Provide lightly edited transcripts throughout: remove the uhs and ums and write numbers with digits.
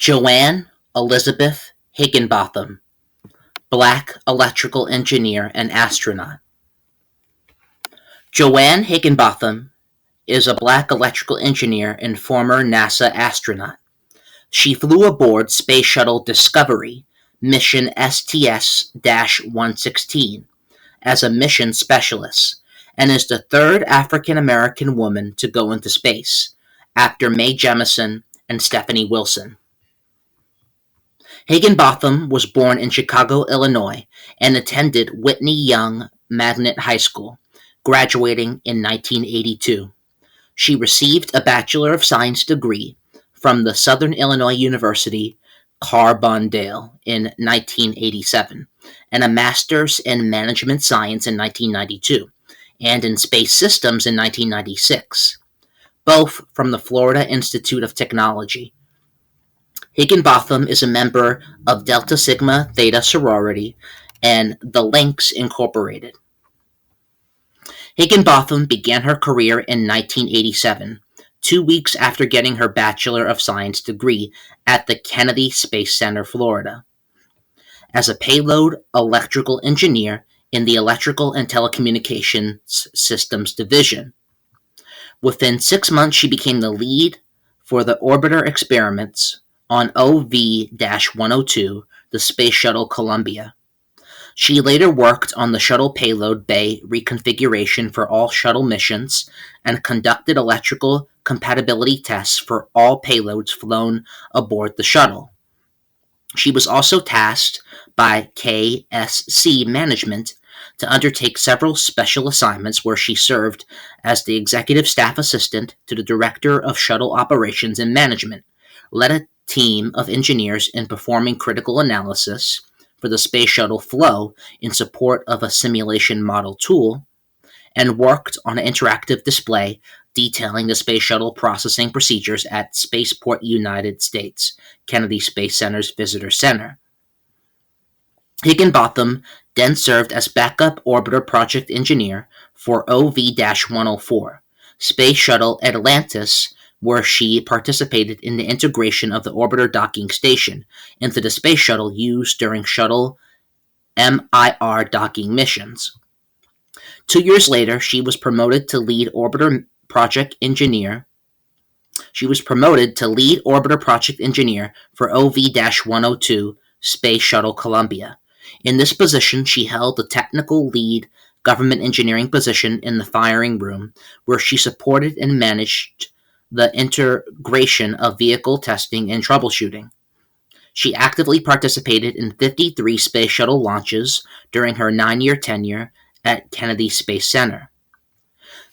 Joan Elizabeth Higginbotham, black electrical engineer and astronaut. Joan Higginbotham is a black electrical engineer and former NASA astronaut. She flew aboard Space Shuttle Discovery mission STS-116 as a mission specialist and is the third African American woman to go into space, after Mae Jemison and Stephanie Wilson. Higginbotham was born in Chicago, Illinois, and attended Whitney Young Magnet High School, graduating in 1982. She received a Bachelor of Science degree from the Southern Illinois University Carbondale in 1987, and a Master's in Management Science in 1992, and in Space Systems in 1996, both from the Florida Institute of Technology. Higginbotham is a member of Delta Sigma Theta sorority and the Lynx Incorporated. Higginbotham began her career in 1987, 2 weeks after getting her Bachelor of Science degree at the Kennedy Space Center, Florida, as a payload electrical engineer in the Electrical and Telecommunications Systems Division. Within 6 months, she became the lead for the orbiter experiments on OV-102, the Space Shuttle Columbia. She later worked on the shuttle payload bay reconfiguration for all shuttle missions and conducted electrical compatibility tests for all payloads flown aboard the shuttle. She was also tasked by KSC management to undertake several special assignments where she served as the executive staff assistant to the director of shuttle operations and management, led a team of engineers in performing critical analysis for the space shuttle flow in support of a simulation model tool, and worked on an interactive display detailing the space shuttle processing procedures at Spaceport United States, Kennedy Space Center's Visitor Center. Higginbotham then served as backup orbiter project engineer for OV-104, Space Shuttle Atlantis, where she participated in the integration of the orbiter docking station into the space shuttle used during shuttle MIR docking missions. 2 years later, she was promoted to lead orbiter project engineer. She was promoted to lead orbiter project engineer for OV-102 Space Shuttle Columbia. In this position, she held the technical lead government engineering position in the firing room, where she supported and managed the integration of vehicle testing and troubleshooting. She actively participated in 53 space shuttle launches during her 9-year tenure at Kennedy Space Center.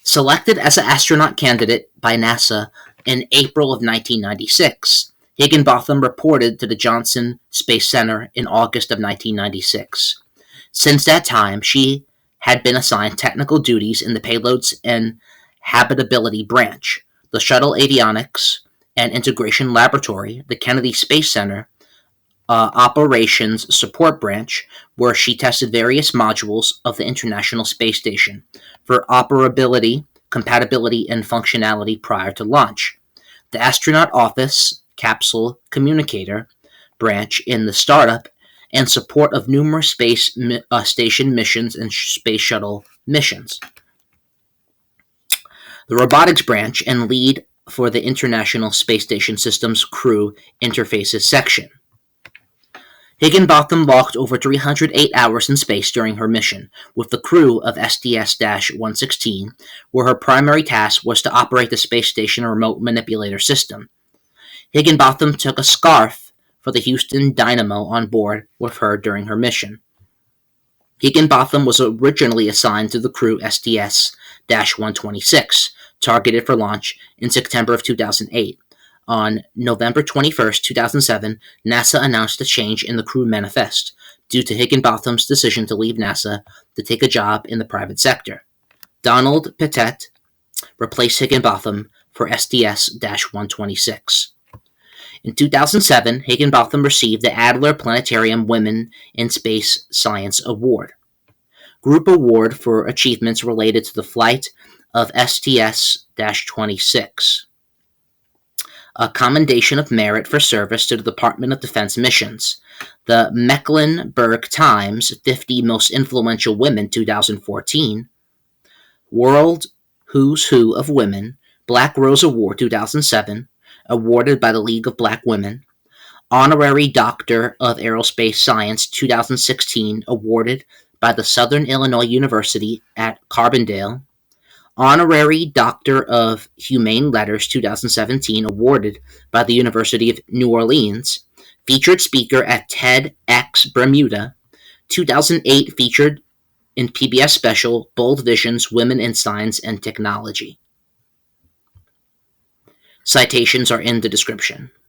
Selected as an astronaut candidate by NASA in April of 1996, Higginbotham reported to the Johnson Space Center in August of 1996. Since that time, she had been assigned technical duties in the Payloads and Habitability Branch, the Shuttle Avionics and Integration Laboratory, the Kennedy Space Center Operations Support Branch, where she tested various modules of the International Space Station for operability, compatibility, and functionality prior to launch, the Astronaut Office Capsule Communicator Branch in the startup and support of numerous space station missions and space shuttle missions, the Robotics Branch, and lead for the International Space Station Systems Crew Interfaces section. Higginbotham logged over 308 hours in space during her mission with the crew of STS-116, where her primary task was to operate the space station remote manipulator system. Higginbotham took a scarf for the Houston Dynamo on board with her during her mission. Higginbotham was originally assigned to the crew STS-126, targeted for launch in September of 2008. On November 21, 2007, NASA announced a change in the crew manifest due to Higginbotham's decision to leave NASA to take a job in the private sector. Donald Pettit replaced Higginbotham for STS-126. In 2007, Higginbotham received the Adler Planetarium Women in Space Science Award, group award for achievements related to the flight of STS-26. A Commendation of Merit for Service to the Department of Defense Missions. The Mecklenburg Times 50 Most Influential Women 2014. World Who's Who of Women, Black Rose Award 2007, awarded by the League of Black Women. Honorary Doctor of Aerospace Science 2016, awarded by the Southern Illinois University at Carbondale. Honorary Doctor of Humane Letters 2017, awarded by the University of New Orleans. Featured speaker at TEDx Bermuda. 2008 featured in PBS special Bold Visions, Women in Science and Technology. Citations are in the description.